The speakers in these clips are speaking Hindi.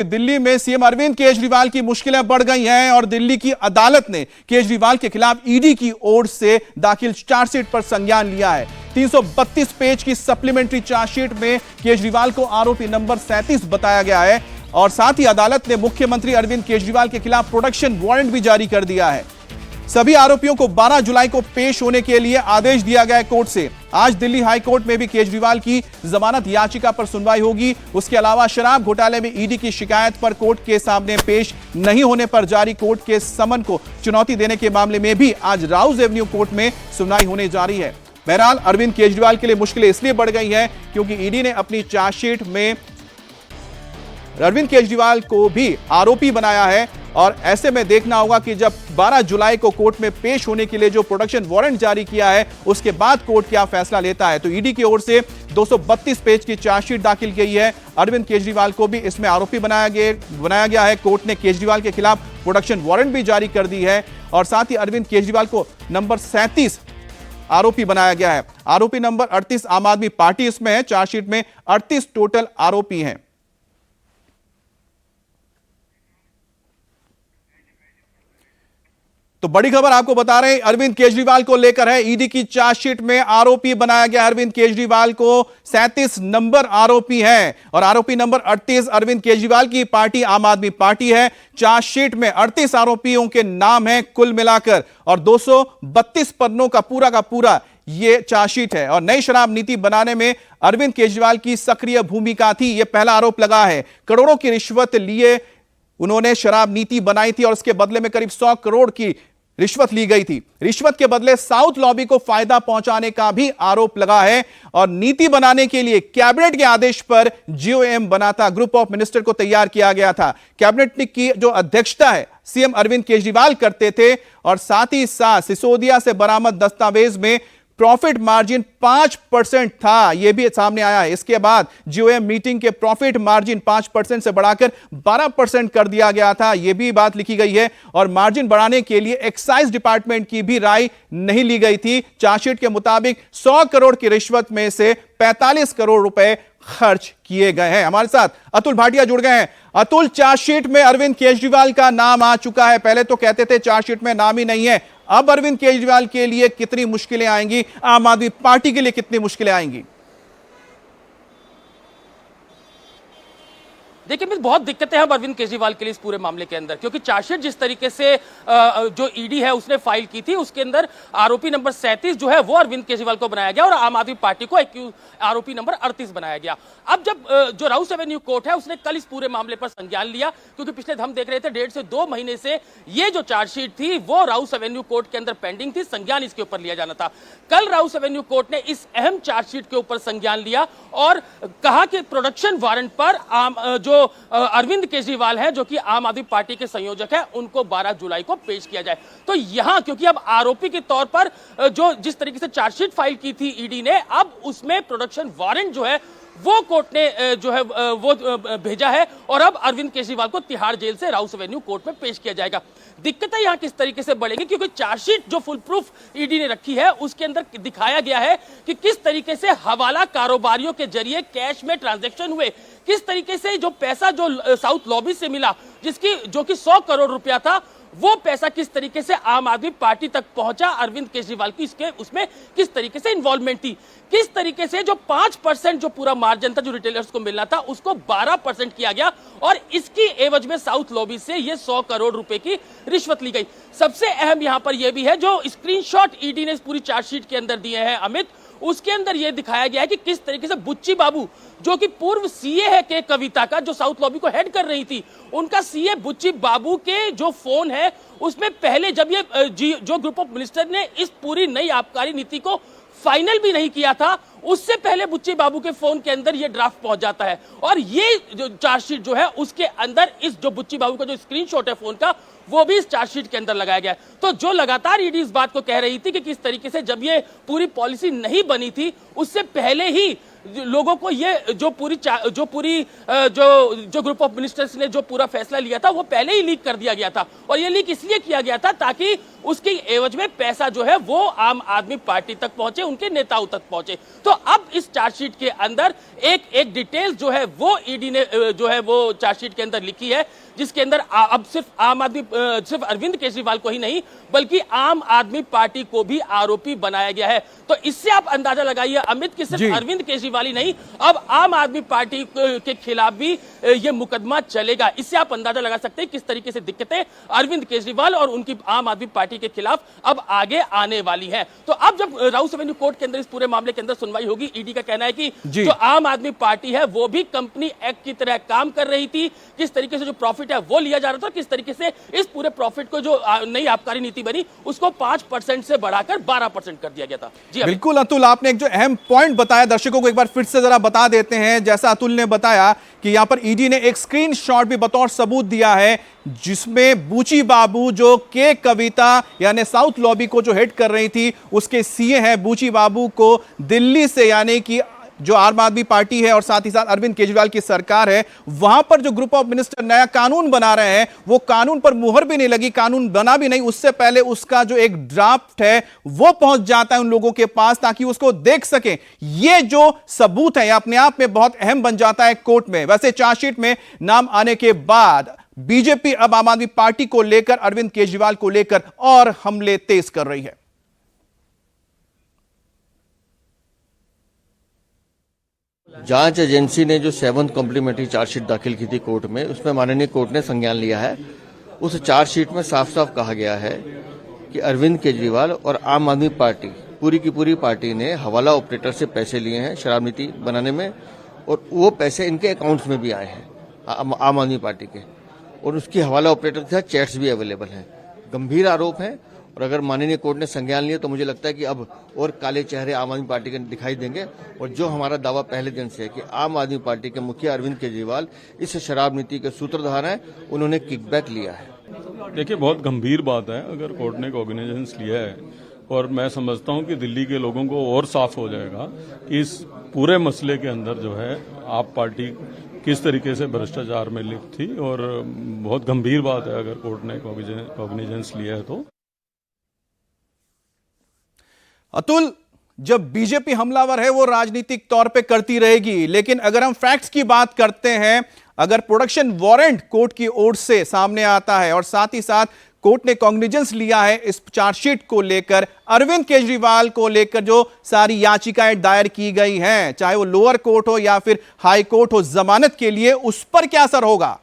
दिल्ली में सीएम अरविंद केजरीवाल की मुश्किलें बढ़ गई हैं और दिल्ली की अदालत ने केजरीवाल के खिलाफ ईडी की ओर से दाखिल चार्जशीट पर संज्ञान लिया है। 332 पेज की सप्लीमेंट्री चार्जशीट में केजरीवाल को आरोपी नंबर 37 बताया गया है और साथ ही अदालत ने मुख्यमंत्री अरविंद केजरीवाल के खिलाफ प्रोडक्शन वारंट भी जारी कर दिया है। सभी आरोपियों को 12 जुलाई को पेश होने के लिए आदेश दिया गया है कोर्ट से। आज दिल्ली हाई कोर्ट में भी केजरीवाल की जमानत याचिका पर सुनवाई होगी। उसके अलावा शराब घोटाले में ईडी की शिकायत पर कोर्ट के सामने पेश नहीं होने पर जारी कोर्ट के समन को चुनौती देने के मामले में भी आज राउज एवेन्यू कोर्ट में सुनवाई होने जा रही है। बहरहाल अरविंद केजरीवाल के लिए मुश्किलें इसलिए बढ़ गई हैं क्योंकि ईडी ने अपनी चार्जशीट में अरविंद केजरीवाल को भी आरोपी बनाया है और ऐसे में देखना होगा कि जब 12 जुलाई को कोर्ट में पेश होने के लिए जो प्रोडक्शन वारंट जारी किया है उसके बाद कोर्ट क्या फैसला लेता है। तो ईडी की ओर से 232 पेज की चार्जशीट दाखिल की है। अरविंद केजरीवाल को भी इसमें आरोपी बनाया गया है। कोर्ट ने केजरीवाल के खिलाफ प्रोडक्शन वारंट भी जारी कर दी है और साथ ही अरविंद केजरीवाल को नंबर 37 आरोपी बनाया गया है। आरोपी नंबर 38 आम आदमी पार्टी इसमें है। चार्जशीट में 38 टोटल आरोपी हैं। तो बड़ी खबर आपको बता रहे हैं अरविंद केजरीवाल को लेकर है। ईडी की चार्जशीट में आरोपी बनाया गया अरविंद केजरीवाल को 37 नंबर आरोपी हैं और आरोपी नंबर 38 अरविंद केजरीवाल की पार्टी आम आदमी पार्टी है। चार्जशीट में 38 आरोपियों के नाम हैं कुल मिलाकर और 232 पन्नों का पूरा ये चार्जशीट है। और नई शराब नीति बनाने में अरविंद केजरीवाल की सक्रिय भूमिका थी, यह पहला आरोप लगा है। करोड़ों की रिश्वत लिए उन्होंने शराब नीति बनाई थी और उसके बदले में करीब 100 करोड़ की रिश्वत ली गई थी। रिश्वत के बदले साउथ लॉबी को फायदा पहुंचाने का भी आरोप लगा है और नीति बनाने के लिए कैबिनेट के आदेश पर जीओएम बना था, ग्रुप ऑफ मिनिस्टर को तैयार किया गया था। कैबिनेट की जो अध्यक्षता है सीएम अरविंद केजरीवाल करते थे और साथ ही साथ सिसोदिया से बरामद दस्तावेज में प्रॉफिट मार्जिन 5% था, यह भी सामने आया है। इसके बाद जीओएम मीटिंग के प्रॉफिट मार्जिन 5% से बढ़ाकर 12% कर दिया गया था, यह भी बात लिखी गई है। और मार्जिन बढ़ाने के लिए एक्साइज डिपार्टमेंट की भी राय नहीं ली गई थी। चार्जशीट के मुताबिक 100 करोड़ की रिश्वत में से 45 करोड़ रुपए खर्च किए गए हैं। हमारे साथ अतुल भाटिया जुड़ गए हैं। अतुल, चार्जशीट में अरविंद केजरीवाल का नाम आ चुका है। पहले तो कहते थे चार्जशीट में नाम ही नहीं है। अब अरविंद केजरीवाल के लिए कितनी मुश्किलें आएंगी, आम आदमी पार्टी के लिए कितनी मुश्किलें आएंगी? देखिए मित्र, बहुत दिक्कतें हैं अरविंद केजरीवाल के लिए इस पूरे मामले के अंदर, क्योंकि चार्जशीट जिस तरीके से जो ईडी है उसने फाइल की थी उसके अंदर आरोपी नंबर 37 जो है वो अरविंद केजरीवाल को बनाया गया और आम आदमी पार्टी को आरोपी नंबर 38 बनाया गया। अब जब जो राउस एवेन्यू कोर्ट है उसने कल इस पूरे मामले पर संज्ञान लिया, क्योंकि पिछले हम देख रहे थे 1.5 से 2 महीने से ये जो चार्जशीट थी वो राउस एवेन्यू कोर्ट के अंदर पेंडिंग थी, संज्ञान इसके ऊपर लिया जाना था। कल राउस एवेन्यू कोर्ट ने इस अहम चार्जशीट के ऊपर संज्ञान लिया और कहा कि प्रोडक्शन वारंट पर जो अरविंद केजरीवाल हैं जो कि आम आदमी पार्टी के संयोजक हैं उनको 12 जुलाई को पेश किया जाए। तो यहां क्योंकि अब आरोपी के तौर पर जो जिस तरीके से चार्जशीट फाइल की थी ईडी ने, अब उसमें प्रोडक्शन वारंट जो है वो कोर्ट ने जो है वो भेजा है और अब अरविंद केजरीवाल को तिहाड़ जेल से राउस एवेन्यू कोर्ट में पेश किया जाएगा। दिक्कतें यहां किस तरीके से बढ़ेंगी, क्योंकि चार्जशीट जो फुल प्रूफ ईडी ने रखी है उसके अंदर दिखाया गया है कि किस तरीके से हवाला कारोबारियों के जरिए कैश में ट्रांजैक्शन हुए, किस तरीके से जो पैसा जो साउथ लॉबी से मिला जो कि 100 करोड़ रुपया था, वो पैसा किस तरीके से आम आदमी पार्टी तक पहुंचा, अरविंद केजरीवाल की उसमें किस तरीके से इन्वॉल्वमेंट थी, किस तरीके से जो 5% जो पूरा मार्जिन था जो रिटेलर्स को मिलना था उसको 12% किया गया और इसकी एवज में साउथ लॉबी से ये 100 करोड़ रुपए की रिश्वत ली गई। सबसे अहम यहां पर यह भी है जो स्क्रीनशॉट ईडी ने इस पूरी चार्जशीट के अंदर दिए हैं अमित, उसके अंदर यह दिखाया गया है कि किस तरीके से बुच्ची बाबू जो कि पूर्व सीए है के कविता का, जो साउथ लॉबी को हेड कर रही थी, उनका सीए बुच्ची बाबू के जो फोन है उसमें पहले जब ये जो ग्रुप ऑफ मिनिस्टर ने इस पूरी नई आबकारी नीति को फाइनल भी नहीं किया था उससे पहले बुच्ची बाबू के फोन के अंदर ये ड्राफ्ट पहुंच जाता है और ये जो चार्जशीट जो है उसके अंदर इस जो बुच्ची बाबू का जो स्क्रीनशॉट है फोन का वो भी इस चार्जशीट के अंदर लगाया गया है। तो जो लगातार ईडी इस बात को कह रही थी कि किस तरीके से जब ये पूरी पॉलिसी नहीं बनी थी उससे पहले ही लोगों को ये जो ग्रुप ऑफ मिनिस्टर्स ने जो पूरा फैसला लिया था वो पहले ही लीक कर दिया गया था, और ये लीक इसलिए किया गया था ताकि उसकी एवज में पैसा जो है वो आम आदमी पार्टी तक पहुंचे, उनके नेताओं तक पहुंचे। तो अब इस चार्जशीट के अंदर एक डिटेल जो है वो ईडी ने जो है वो चार्जशीट के अंदर लिखी है, जिसके अंदर अब सिर्फ अरविंद केजरीवाल को ही नहीं बल्कि आम आदमी पार्टी को भी आरोपी बनाया गया है। तो इससे आप अंदाजा लगाइए अमित कि सिर्फ अरविंद केजरीवाल ही नहीं, अब आम आदमी पार्टी के खिलाफ भी ये मुकदमा चलेगा। इससे आप अंदाजा लगा सकते हैं किस तरीके से दिक्कतें अरविंद केजरीवाल और उनकी आम आदमी पार्टी के खिलाफ अब आगे आने वाली है। तो अब जब राउस एवेन्यू कोर्ट के अंदर इस पूरे मामले के अंदर सुनवाई होगी, ईडी का कहना है कि जो आम आदमी पार्टी है वो भी कंपनी एक्ट की तरह काम कर रही थी, किस तरीके से जो प्रॉफिट है वो लिया जा रहा था, किस तरीके से इस पूरे प्रॉफिट को जो नई आबकारी नीति बनी उसको 5% से बढ़ाकर 12% कर दिया गया था। जी बिल्कुल अतुल, आपने एक जो अहम पॉइंट बताया दर्शकों को एक बार फिर से जरा बता देते हैं। जैसा अतुल ने बताया कि यहां पर ईडी ने एक स्क्रीनशॉट भी बतौर सबूत दिया है जिसमें बूची बाबू जो के कविता यानी साउथ लॉबी को जो हेड कर रही थी उसके सीए हैं, बूची बाबू को दिल्ली से यानी कि जो आम आदमी पार्टी है और साथ ही साथ अरविंद केजरीवाल की सरकार है, वहां पर जो ग्रुप ऑफ मिनिस्टर नया कानून बना रहे हैं वो कानून पर मुहर भी नहीं लगी, कानून बना भी नहीं, उससे पहले उसका जो एक ड्राफ्ट है वो पहुंच जाता है उन लोगों के पास ताकि उसको देख सकें। ये जो सबूत है अपने आप में बहुत अहम बन जाता है कोर्ट में। वैसे चार्जशीट में नाम आने के बाद बीजेपी अब आम आदमी पार्टी को लेकर, अरविंद केजरीवाल को लेकर और हमले तेज कर रही है। जांच एजेंसी ने जो 7th कॉम्प्लीमेंट्री चार्जशीट दाखिल की थी कोर्ट में, उसमें माननीय कोर्ट ने संज्ञान लिया है। उस चार्जशीट में साफ साफ कहा गया है कि अरविंद केजरीवाल और आम आदमी पार्टी पूरी की पूरी पार्टी ने हवाला ऑपरेटर से पैसे लिए हैं शराब नीति बनाने में, और वो पैसे इनके अकाउंट्स में भी आए हैं आम आदमी पार्टी के, और उसकी हवाला ऑपरेटर के साथ चैट्स भी अवेलेबल हैं। गंभीर आरोप हैं, और अगर माननीय कोर्ट ने संज्ञान लिया तो मुझे लगता है कि अब और काले चेहरे आम आदमी पार्टी के दिखाई देंगे। और जो हमारा दावा पहले दिन से है कि आम आदमी पार्टी के मुखिया अरविंद केजरीवाल इस शराब नीति के सूत्रधार हैं, उन्होंने किकबैक लिया है। देखिए, बहुत गंभीर बात है अगर कोर्ट ने कॉग्निजेंस लिया है, और मैं समझता हूं कि दिल्ली के लोगों को और साफ हो जाएगा कि इस पूरे मसले के अंदर जो है आप पार्टी किस तरीके से भ्रष्टाचार में लिप्त थी, और बहुत गंभीर बात है अगर कोर्ट ने कॉग्निजेंस लिया है तो। अतुल, जब बीजेपी हमलावर है वो राजनीतिक तौर पे करती रहेगी, लेकिन अगर हम फैक्ट्स की बात करते हैं, अगर प्रोडक्शन वारंट कोर्ट की ओर से सामने आता है और साथ ही साथ कोर्ट ने कॉग्निजेंस लिया है इस चार्जशीट को लेकर, अरविंद केजरीवाल को लेकर जो सारी याचिकाएं दायर की गई हैं, चाहे वो लोअर कोर्ट हो या फिर हाई कोर्ट हो जमानत के लिए, उस पर क्या असर होगा?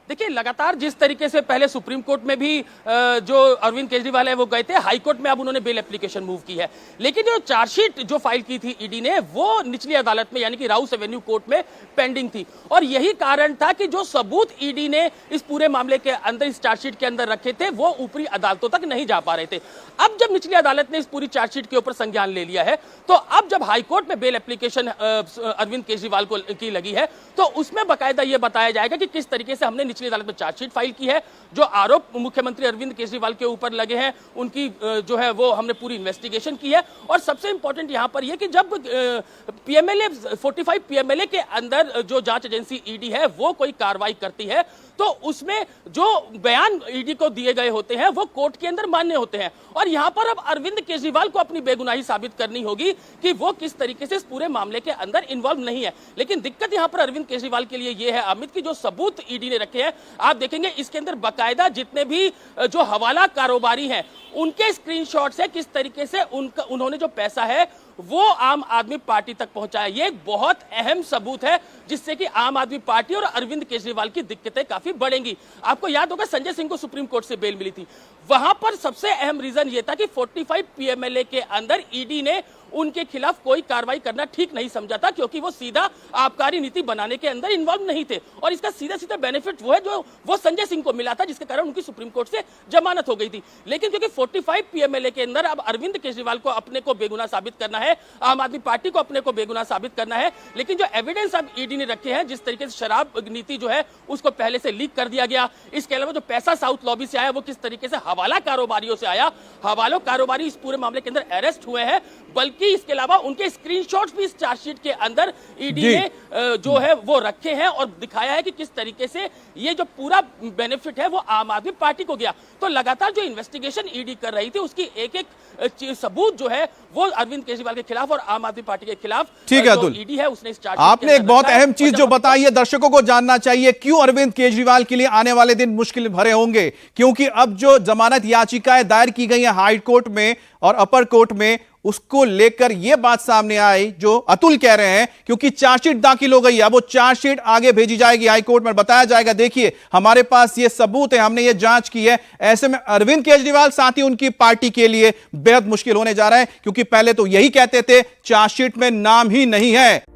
देखिए, लगातार जिस तरीके से पहले सुप्रीम कोर्ट में भी जो अरविंद केजरीवाल है वो गए थे, हाई कोर्ट में अब उन्होंने बेल एप्लीकेशन मूव की है, लेकिन जो चार्जशीट जो फाइल की थी ईडी ने वो निचली अदालत में यानी कि राउस एवेन्यू कोर्ट में पेंडिंग थी। और यही कारण था कि जो सबूत ईडी ने इस पूरे मामले के अंदर, इस चार्जशीट के अंदर रखे थे, वो ऊपरी अदालतों तक नहीं जा पा रहे थे। अब जब निचली अदालत ने इस पूरी चार्जशीट के ऊपर संज्ञान ले लिया है, तो अब जब हाईकोर्ट में बेल एप्लीकेशन अरविंद केजरीवाल की लगी है, तो उसमें बाकायदा यह बताया जाएगा कि किस तरीके से हमने निचली अदालत में चार्जशीट फाइल की है, जो आरोप मुख्यमंत्री अरविंद केजरीवाल के ऊपर लगे हैं उनकी जो है वो हमने पूरी इन्वेस्टिगेशन की है। और सबसे इंपॉर्टेंट यहां पर यह कि जब पीएमएलए 45 पीएमएलए के अंदर जो जांच एजेंसी ईडी है वो कोई कार्रवाई करती है, तो उसमें जो बयान ईडी को दिए गए होते हैं वो कोर्ट के अंदर मान्य होते हैं। और यहां पर अब अरविंद केजरीवाल को अपनी बेगुनाही साबित करनी होगी कि वो किस तरीके से इस पूरे मामले के अंदर इन्वॉल्व नहीं है। लेकिन दिक्कत यहां पर अरविंद केजरीवाल के लिए यह है अमित की जो सबूत ईडी ने रखे हैं, आप देखेंगे इसके अंदर बाकायदा जितने भी जो हवाला कारोबारी हैं उनके स्क्रीनशॉट्स है, किस तरीके से उन्होंने जो पैसा है वो आम आदमी पार्टी तक पहुंचाया। ये एक बहुत अहम सबूत है जिससे कि आम आदमी पार्टी और अरविंद केजरीवाल की दिक्कतें काफी बढ़ेंगी। आपको याद होगा संजय सिंह को सुप्रीम कोर्ट से बेल मिली थी, वहां पर सबसे अहम रीजन यह था कि 45 पीएमएलए के अंदर ईडी ने उनके खिलाफ कोई कार्रवाई करना ठीक नहीं समझा था, क्योंकि वो सीधा आबकारी नीति बनाने के अंदर इन्वॉल्व नहीं थे। और इसका सीधा सीधा बेनिफिट वो है जो वो संजय सिंह को मिला था, जिसके कारण उनकी सुप्रीम कोर्ट से जमानत हो गई थी। लेकिन क्योंकि 45 पीएमएलए के अंदर अब अरविंद केजरीवाल को अपने को बेगुनाह साबित करना है, आम आदमी पार्टी को अपने को बेगुनाह साबित करना है, लेकिन जो एविडेंस अब ईडी ने रखे हैं, जिस तरीके से शराब नीति जो है उसको पहले से लीक कर दिया गया, इसके अलावा जो पैसा साउथ लॉबी से आया वो किस तरीके से हवाला कारोबारियों से आया। हवाला कारोबारी इस पूरे मामले के अंदर अरेस्ट हुए हैं, बल्कि इसके अलावा उनके स्क्रीनशॉट्स भी इस चार्जशीट के अंदर ईडी ने जो है वो रखे हैं और दिखाया है कि किस तरीके से ये जो पूरा बेनिफिट है वो आम आदमी पार्टी को गया। तो लगातार जो इन्वेस्टिगेशन ईडी कर रही थी उसकी एक एक सबूत जो है वो अरविंद केजरीवाल के खिलाफ और आम आदमी पार्टी के खिलाफ ठीक है अतुल, ईडी है उसने इस चार्ज आपने एक बहुत अहम चीज जो बताई है, दर्शकों को जानना चाहिए क्यों अरविंद केजरीवाल के लिए आने वाले दिन मुश्किल भरे होंगे, क्योंकि अब जो जमानत याचिकाएं दायर की गई है हाई कोर्ट में और अपर कोर्ट में, उसको लेकर यह बात सामने आई जो अतुल कह रहे हैं, क्योंकि चार्जशीट दाखिल हो गई है। अब वो चार्जशीट आगे भेजी जाएगी हाई कोर्ट में, बताया जाएगा देखिए हमारे पास ये सबूत है, हमने ये जांच की है। ऐसे में अरविंद केजरीवाल साथ ही उनकी पार्टी के लिए बेहद मुश्किल होने जा रहा है, क्योंकि पहले तो यही कहते थे चार्जशीट में नाम ही नहीं है।